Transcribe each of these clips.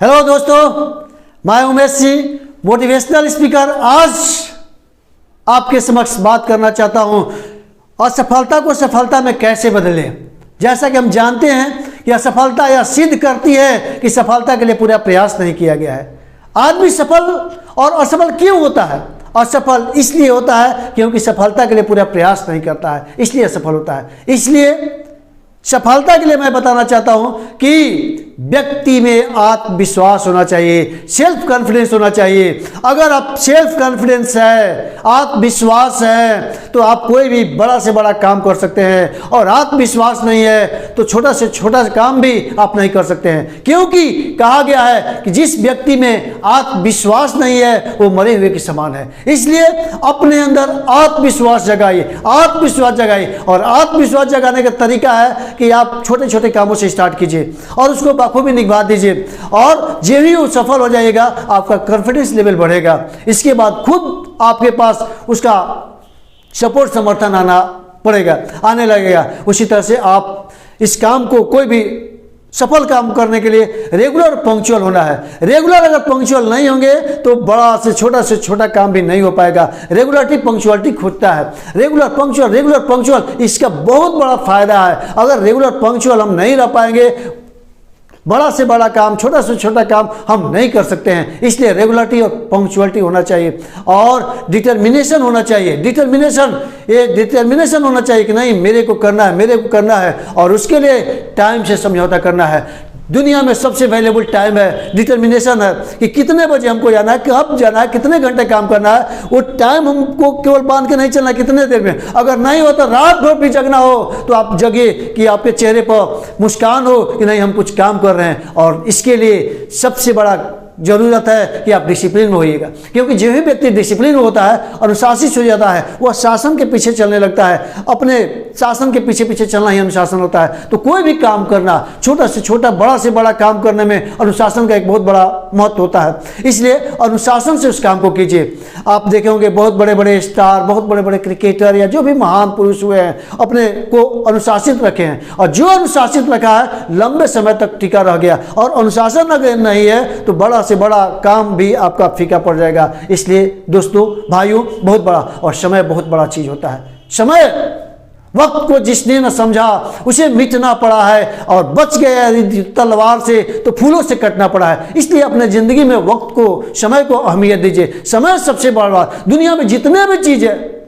Hello दोस्तों, मैं Umesh Singh, motivational speaker. आज आपके समक्ष बात करना चाहता हूं असफलता को सफलता में कैसे बदलें। जैसा कि हम जानते हैं कि असफलता यह सिद्ध करती है कि सफलता के लिए पूरा प्रयास नहीं किया गया है। आदमी सफल और असफल क्यों होता है? असफल इसलिए होता है क्योंकि सफलता के लिए पूरा प्रयास नहीं करता है, इसलिए असफल होता है। इसलिए सफलता के लिए मैं बताना चाहता हूं कि व्यक्ति में आत्मविश्वास होना चाहिए, सेल्फ कॉन्फिडेंस होना चाहिए। अगर आप सेल्फ कॉन्फिडेंस है, आत्मविश्वास है, तो आप कोई भी बड़ा से बड़ा काम कर सकते हैं। और आत्मविश्वास नहीं है तो छोटा से छोटा काम भी आप नहीं कर सकते हैं, क्योंकि कहा गया है कि जिस व्यक्ति में आत्मविश्वास नहीं है वो मरे हुए के समान है। इसलिए अपने अंदर आत्मविश्वास जगाइए, आत्मविश्वास जगाइए। और आत्मविश्वास जगाने का तरीका है कि आप छोटे छोटे कामों से स्टार्ट कीजिए और उसको बखूबी निभा दीजिए। और जब ही वो सफल हो जाएगा आपका कॉन्फिडेंस लेवल बढ़ेगा। इसके बाद खुद आपके पास उसका सपोर्ट समर्थन आने लगेगा। उसी तरह से आप इस काम को, कोई भी सफल काम करने के लिए रेगुलर पंक्चुअल होना है। रेगुलर अगर पंक्चुअल नहीं होंगे तो बड़ा से छोटा काम भी नहीं हो पाएगा। रेगुलरिटी पंक्चुअलिटी खोजता है। रेगुलर पंक्चुअल इसका बहुत बड़ा फायदा है। अगर रेगुलर पंक्चुअल हम नहीं रह पाएंगे, बड़ा से बड़ा काम, छोटा से छोटा काम हम नहीं कर सकते हैं। इसलिए रेगुलरिटी और पंक्चुअलिटी होना चाहिए और डिटर्मिनेशन होना चाहिए। डिटर्मिनेशन होना चाहिए कि नहीं, मेरे को करना है और उसके लिए टाइम से समझौता करना है। दुनिया में सबसे वैल्यूएबल टाइम है, डिटर्मिनेशन है कि कितने बजे हमको जाना है, कब जाना है, कितने घंटे काम करना है। वो टाइम हमको केवल बांध के नहीं चलना कितने देर में। अगर नहीं हो तो रात भर भी जगना हो तो आप जगिए कि आपके चेहरे पर मुस्कान हो कि नहीं हम कुछ काम कर रहे हैं। और इसके लिए सबसे बड़ा जरूरत है कि आप डिसिप्लिन में होइएगा, क्योंकि जो भी व्यक्ति डिसिप्लिन में होता है, अनुशासित हो जाता है, वह शासन के पीछे चलने लगता है। अपने शासन के पीछे चलना ही अनुशासन होता है। तो कोई भी काम करना, छोटा से छोटा, बड़ा से बड़ा काम करने में अनुशासन का एक बहुत बड़ा महत्व होता है। इसलिए अनुशासन से उस काम को कीजिए। आप देखे होंगे बहुत बड़े बड़े स्टार, बहुत बड़े बड़े क्रिकेटर या जो भी महान पुरुष हुए हैं, अपने को अनुशासित रखे हैं। और जो अनुशासित रखा है लंबे समय तक टिका रह गया। और अनुशासन अगर नहीं है तो बड़ा से बड़ा काम भी आपका फीका पड़ जाएगा। इसलिए दोस्तों, भाइयों, बहुत बड़ा और समय बहुत बड़ा चीज होता है। समय, वक्त को जिसने न समझा उसे मिटना पड़ा है, और बच गया तलवार से तो फूलों से कटना पड़ा है। इसलिए अपने जिंदगी में वक्त को, समय को अहमियत दीजिए। समय सबसे बड़ा, दुनिया में जितने भी चीज है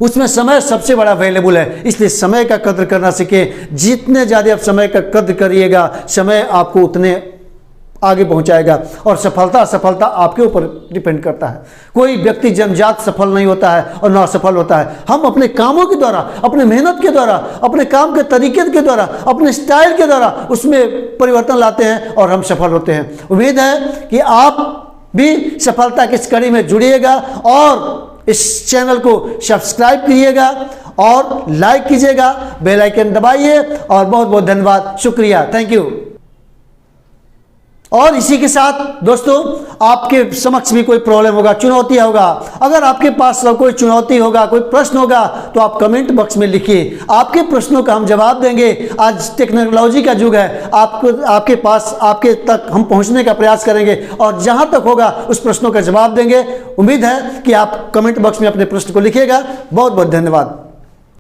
उसमें समय सबसे बड़ा वैल्यूएबल है। इसलिए समय का कद्र करना सीखिए। जितने ज्यादा आप समय का कद्र करिएगा, समय आपको उतने आगे पहुंचाएगा। और सफलता आपके ऊपर डिपेंड करता है। कोई व्यक्ति जन्मजात सफल नहीं होता है और ना सफल होता है। हम अपने कामों के द्वारा, अपने मेहनत के द्वारा, अपने काम के तरीके के द्वारा, अपने स्टाइल के द्वारा उसमें परिवर्तन लाते हैं और हम सफल होते हैं। उम्मीद है कि आप भी सफलता की इस कड़ी में जुड़िएगा और इस चैनल को सब्सक्राइब कीजिएगा और लाइक कीजिएगा, बेल आइकन दबाइए। और बहुत बहुत धन्यवाद, शुक्रिया, थैंक यू। और इसी के साथ दोस्तों, आपके समक्ष भी कोई प्रॉब्लम होगा, चुनौती होगा, अगर आपके पास कोई चुनौती होगा, कोई प्रश्न होगा, तो आप कमेंट बॉक्स में लिखिए। आपके प्रश्नों का हम जवाब देंगे। आज टेक्नोलॉजी का युग है, आपके पास, आपके तक हम पहुंचने का प्रयास करेंगे और जहां तक होगा उस प्रश्नों का जवाब देंगे। उम्मीद है कि आप कमेंट बॉक्स में अपने प्रश्न को लिखिएगा। बहुत बहुत धन्यवाद।